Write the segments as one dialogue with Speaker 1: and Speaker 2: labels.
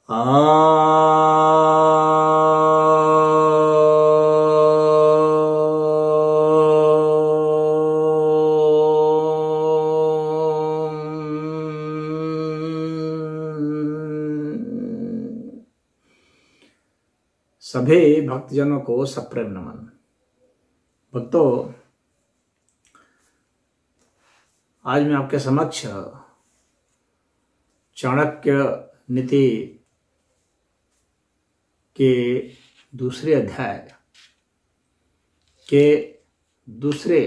Speaker 1: सभी भक्तजनों को सप्रेम नमन। भक्तों, आज मैं आपके समक्ष चाणक्य नीति के दूसरे अध्याय के दूसरे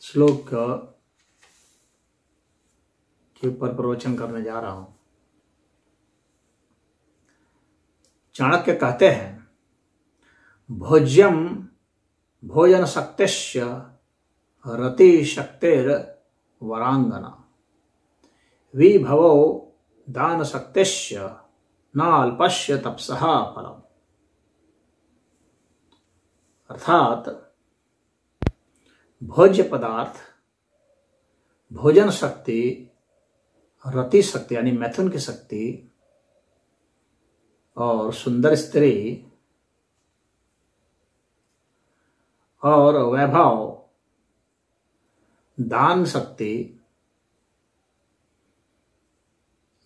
Speaker 1: श्लोक के ऊपर प्रवचन करने जा रहा हूं। चाणक्य कहते हैं, भोज्यम भोजन शक्तिश्च रति शक्तिर वरांगना विभवो दान शक्तिश्च न अल्पस्य तपसः फलम। अर्थात भोज्य पदार्थ, भोजन शक्ति, रति शक्ति यानी मैथुन की शक्ति और सुंदर स्त्री और वैभव, दान शक्ति,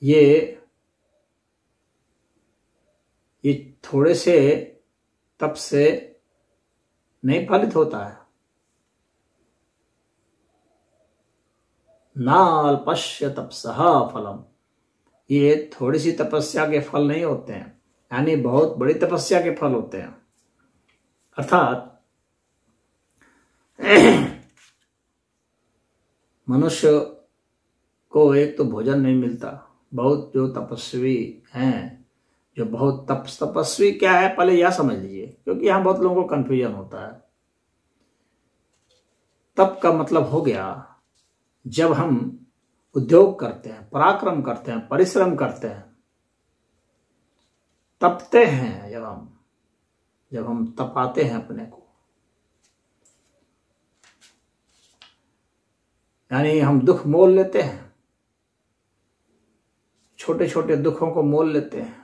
Speaker 1: ये थोड़े से तप से नहीं फलित होता है। ना अल्पस्य तपसः फलम, ये थोड़ी सी तपस्या के फल नहीं होते हैं, यानी बहुत बड़ी तपस्या के फल होते हैं। अर्थात मनुष्य को एक तो भोजन नहीं मिलता। बहुत जो तपस्वी हैं, जो बहुत तपस्वी क्या है पहले यह समझ लीजिए, क्योंकि यहां बहुत लोगों को कंफ्यूजन होता है। तप का मतलब हो गया जब हम उद्योग करते हैं, पराक्रम करते हैं, परिश्रम करते हैं, तपते हैं, जब हम तपाते हैं अपने को, यानी हम दुख मोल लेते हैं, छोटे छोटे दुखों को मोल लेते हैं,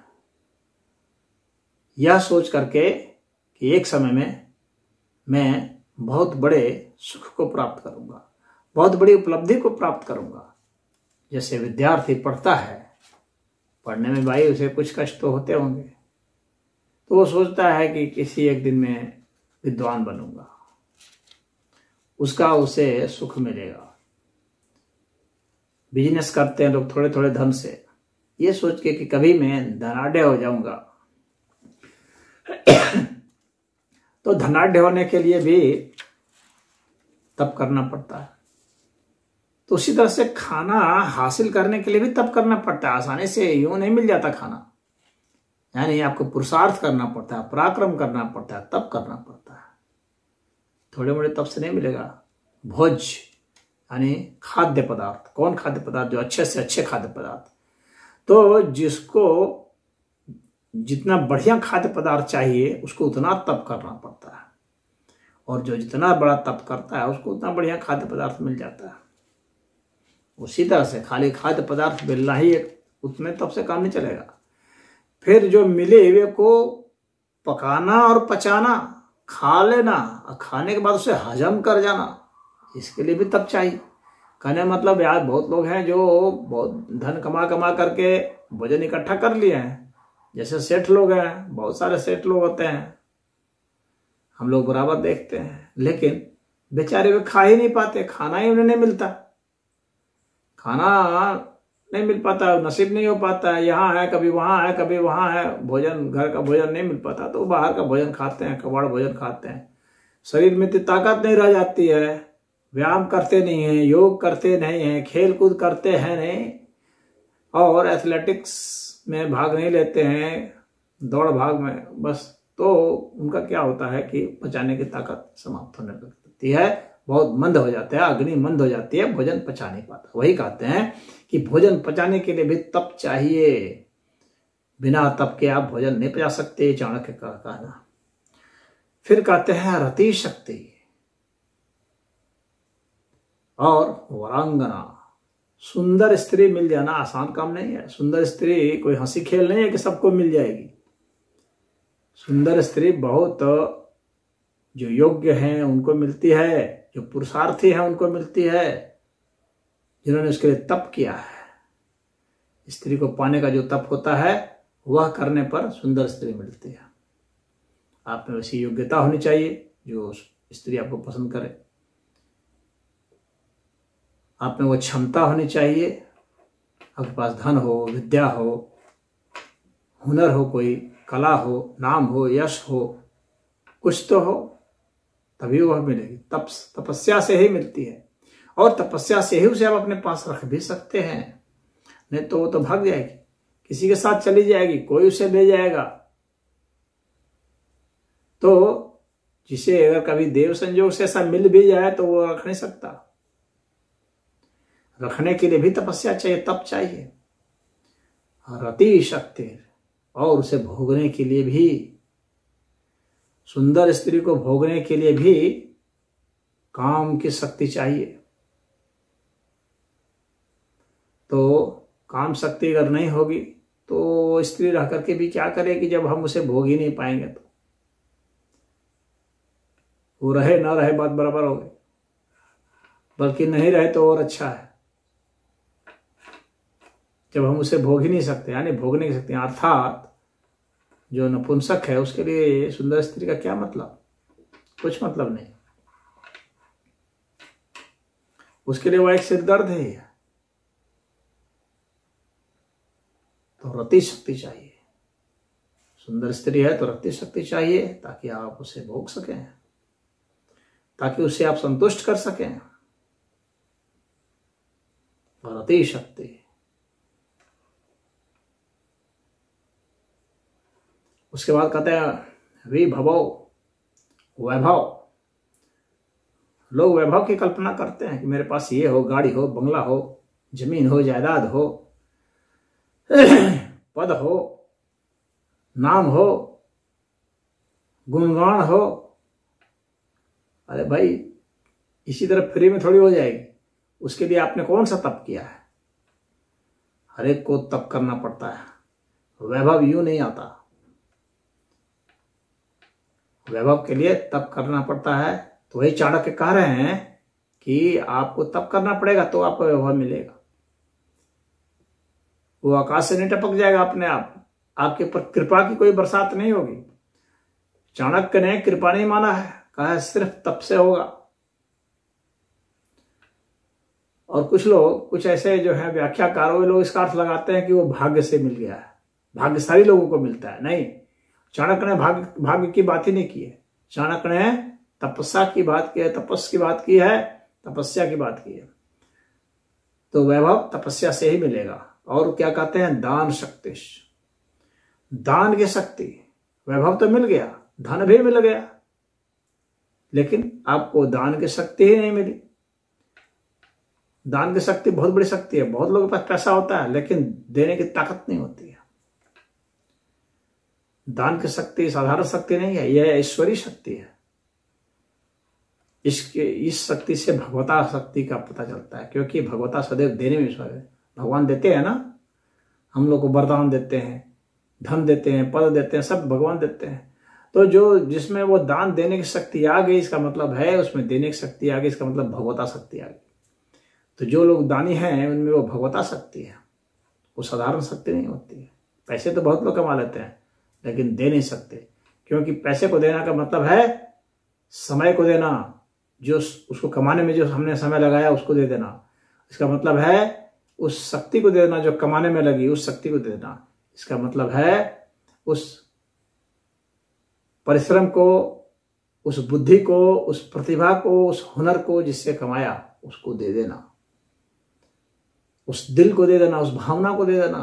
Speaker 1: यह सोच करके कि एक समय में मैं बहुत बड़े सुख को प्राप्त करूंगा, बहुत बड़ी उपलब्धि को प्राप्त करूंगा। जैसे विद्यार्थी पढ़ता है, पढ़ने में भाई उसे कुछ कष्ट तो होते होंगे, तो वो सोचता है कि किसी एक दिन में विद्वान बनूंगा, उसका उसे सुख मिलेगा। बिजनेस करते हैं लोग थोड़े थोड़े धन से, ये सोच के कि कभी मैं धनाढ्य हो जाऊंगा। तो धनाढ्य होने के लिए भी तप करना पड़ता है। तो उसी तरह से खाना हासिल करने के लिए भी तप करना पड़ता है। आसानी से यूं नहीं मिल जाता खाना, यानी आपको पुरुषार्थ करना पड़ता है, पराक्रम करना पड़ता है, तप करना पड़ता है। थोड़े मोड़े तप से नहीं मिलेगा। भोज यानी खाद्य पदार्थ। कौन खाद्य पदार्थ? जो अच्छे से अच्छे खाद्य पदार्थ। तो जिसको जितना बढ़िया खाद्य पदार्थ चाहिए उसको उतना तप करना पड़ता है, और जो जितना बड़ा तप करता है उसको उतना बढ़िया खाद्य पदार्थ मिल जाता है। उसी तरह से खाली खाद्य पदार्थ मिलना ही उतने तप से काम नहीं चलेगा। फिर जो मिले वे को पकाना और पचाना, खा लेना, और खाने के बाद उसे हजम कर जाना, इसके लिए भी तप चाहिए। कहने मतलब यार बहुत लोग हैं जो बहुत धन कमा कमा करके भोजन इकट्ठा कर लिए हैं। जैसे सेठ लोग हैं, बहुत सारे सेठ लोग होते हैं, हम लोग बराबर देखते हैं, लेकिन बेचारे वे खा ही नहीं पाते, खाना ही उन्हें नहीं मिलता, खाना नहीं मिल पाता, नसीब नहीं हो पाता है। यहाँ है कभी वहाँ है, कभी वहाँ है, भोजन घर का भोजन नहीं मिल पाता, तो बाहर का भोजन खाते हैं, कबाड़ भोजन खाते हैं। शरीर में इतनी ताकत नहीं रह जाती है, व्यायाम करते नहीं हैं, योग करते नहीं हैं, खेल कूद करते हैं नहीं, और एथलेटिक्स में भाग नहीं लेते हैं, दौड़ भाग में बस। तो उनका क्या होता है कि पचाने की ताकत समाप्त होने लगती है, बहुत मंद हो जाता है, अग्नि मंद हो जाती है, भोजन पचा नहीं पाता। वही कहते हैं कि भोजन पचाने के लिए भी तप चाहिए, बिना तप के आप भोजन नहीं पचा सकते, चाणक्य का कहना। फिर कहते हैं रति शक्ति और वरांगना, सुंदर स्त्री मिल जाना आसान काम नहीं है। सुंदर स्त्री कोई हंसी खेल नहीं है कि सबको मिल जाएगी। सुंदर स्त्री बहुत जो योग्य हैं उनको मिलती है, जो पुरुषार्थी हैं उनको मिलती है, जिन्होंने उसके लिए तप किया है। स्त्री को पाने का जो तप होता है वह करने पर सुंदर स्त्री मिलती है। आप में वैसी योग्यता होनी चाहिए जो स्त्री आपको पसंद करे। आप में वो क्षमता होनी चाहिए, आपके पास धन हो, विद्या हो, हुनर हो, कोई कला हो, नाम हो, यश हो, कुछ तो हो, तभी वह मिलेगी। तपस्या से ही मिलती है, और तपस्या से ही उसे आप अपने पास रख भी सकते हैं। नहीं तो वो तो भाग जाएगी, किसी के साथ चली जाएगी, कोई उसे ले जाएगा। तो जिसे अगर कभी देव संयोग से ऐसा मिल भी जाए तो वो रख नहीं सकता। रखने के लिए भी तपस्या चाहिए, तप चाहिए। रति शक्ति, और उसे भोगने के लिए भी, सुंदर स्त्री को भोगने के लिए भी काम की शक्ति चाहिए। तो काम शक्ति अगर नहीं होगी तो स्त्री रह करके भी क्या करेगी जब हम उसे भोग ही नहीं पाएंगे। तो वो रहे ना रहे बात बराबर हो गई, बल्कि नहीं रहे तो और अच्छा है। जब हम उसे भोग ही नहीं सकते, यानी भोग नहीं सकते, अर्थात जो नपुंसक है उसके लिए सुंदर स्त्री का क्या मतलब? कुछ मतलब नहीं। उसके लिए वो एक सिरदर्द है। तो रति शक्ति चाहिए। सुंदर स्त्री है तो रति शक्ति चाहिए, ताकि आप उसे भोग सकें, ताकि उसे आप संतुष्ट कर सकें। रति शक्ति, उसके बाद कहते हैं विभवो, वैभव। लोग वैभव की कल्पना करते हैं कि मेरे पास ये हो, गाड़ी हो, बंगला हो, जमीन हो, जायदाद हो, पद हो, नाम हो, गुणगान हो। अरे भाई, इसी तरह फ्री में थोड़ी हो जाएगी। उसके लिए आपने कौन सा तप किया है? हर एक को तप करना पड़ता है। वैभव यूं नहीं आता। वैभव के लिए तप करना पड़ता है। तो वही चाणक्य कह रहे हैं कि आपको तप करना पड़ेगा तो आपको वैभव मिलेगा। वो आकाश से नहीं टपक जाएगा अपने आप। आपके ऊपर कृपा की कोई बरसात नहीं होगी। चाणक्य ने कृपा नहीं माना है, कहा है सिर्फ तप से होगा। और कुछ लोग, कुछ ऐसे जो है व्याख्याकार, वे लोग इसका अर्थ लगाते हैं कि वो भाग्य से मिल गया है, भाग्यशाली लोगों को मिलता है। नहीं, चाणक्य ने भाग्य की बात ही नहीं की है। चाणक्य ने तपस्या की बात की है, तपस्या की बात की है, तपस्या की बात की है। तो वैभव तपस्या से ही मिलेगा। और क्या कहते हैं? दान शक्ति, दान की शक्ति। वैभव तो मिल गया, धन भी मिल गया, लेकिन आपको दान की शक्ति ही नहीं मिली। दान की शक्ति बहुत बड़ी शक्ति है। बहुत लोगों के पास पैसा होता है लेकिन देने की ताकत नहीं होती है। दान की शक्ति साधारण शक्ति नहीं है, यह ईश्वरीय शक्ति है। इस शक्ति से भगवता शक्ति का पता चलता है, क्योंकि भगवता सदैव देने में विश्वास है। भगवान देते हैं ना, हम लोग को वरदान देते हैं, धन देते हैं, पद देते हैं, सब भगवान देते हैं। तो जो जिसमें वो दान देने की शक्ति आ गई, इसका मतलब है उसमें देने की शक्ति आ गई, इसका मतलब भगवता शक्ति आ गई। तो जो लोग दानी हैं उनमें वो भगवता शक्ति है, वो साधारण शक्ति नहीं होती है। पैसे तो बहुत लोग कमा लेते हैं लेकिन दे नहीं सकते, क्योंकि पैसे को देना का मतलब है समय को देना, जो उसको कमाने में जो हमने समय लगाया उसको दे देना। इसका मतलब है उस शक्ति को दे देना जो कमाने में लगी, उस शक्ति को दे देना। इसका मतलब है उस परिश्रम को, उस बुद्धि को, उस प्रतिभा को, उस हुनर को जिससे कमाया उसको दे देना, उस दिल को दे देना, उस भावना को दे देना।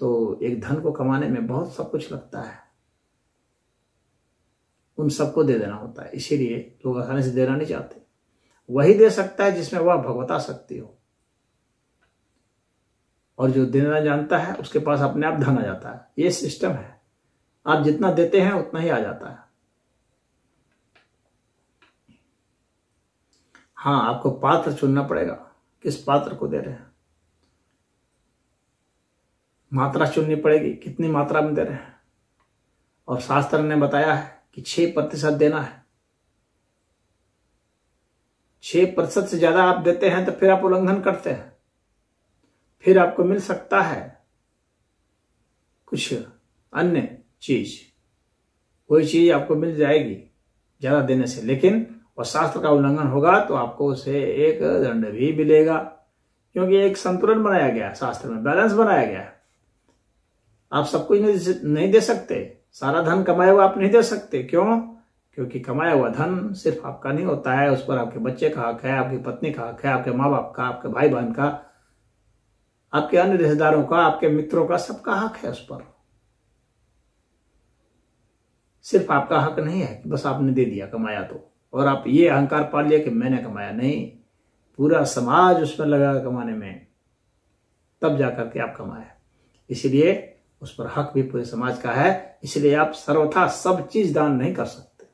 Speaker 1: तो एक धन को कमाने में बहुत सब कुछ लगता है, उन सबको दे देना होता है। इसीलिए लोग आसानी से देना नहीं चाहते। वही दे सकता है जिसमें वह भगवता शक्ति हो, और जो देना जानता है उसके पास अपने आप धन आ जाता है। ये सिस्टम है, आप जितना देते हैं उतना ही आ जाता है। हाँ, आपको पात्र चुनना पड़ेगा। किस पात्र को दे रहे हैं, मात्रा चुननी पड़ेगी, कितनी मात्रा में दे रहे हैं। और शास्त्र ने बताया है कि 6% देना है। 6% से ज्यादा आप देते हैं तो फिर आप उल्लंघन करते हैं, फिर आपको मिल सकता है कुछ अन्य चीज, कोई चीज आपको मिल जाएगी ज्यादा देने से, लेकिन वह शास्त्र का उल्लंघन होगा तो आपको उसे एक दंड भी मिलेगा, क्योंकि एक संतुलन बनाया गया, शास्त्र में बैलेंस बनाया गया है। आप सब कुछ नहीं दे सकते, सारा धन कमाया हुआ आप नहीं दे सकते। क्यों? क्योंकि कमाया हुआ धन सिर्फ आपका नहीं होता है, उस पर आपके बच्चे का हक है, आपकी पत्नी का हक है, आपके माँ बाप का, आपके भाई बहन का, आपके अन्य रिश्तेदारों का, आपके मित्रों का, सबका हक है उस पर। सिर्फ आपका हक नहीं है कि बस आपने दे दिया कमाया तो, और आप ये अहंकार पाल लिया कि मैंने कमाया। नहीं, पूरा समाज उसमें लगा कमाने में, तब जाकर के आप कमाए। इसीलिए उस पर हक भी पूरे समाज का है। इसलिए आप सर्वथा सब चीज दान नहीं कर सकते,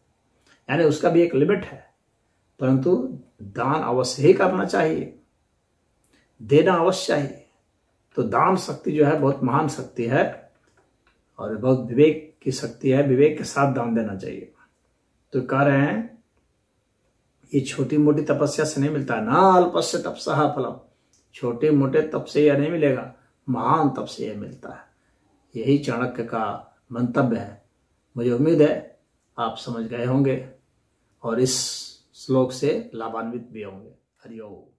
Speaker 1: यानी उसका भी एक लिमिट है, परंतु दान अवश्य ही करना चाहिए, देना अवश्य चाहिए। तो दान शक्ति जो है बहुत महान शक्ति है और बहुत विवेक की शक्ति है, विवेक के साथ दान देना चाहिए। तो कह रहे हैं ये छोटी मोटी तपस्या से नहीं मिलता, ना अल्पस्य तपसः फलम, छोटे मोटे तप से यह नहीं मिलेगा, महान तप से यह मिलता है। यही चाणक्य का मंतव्य है। मुझे उम्मीद है आप समझ गए होंगे और इस श्लोक से लाभान्वित भी होंगे। हरि ओम।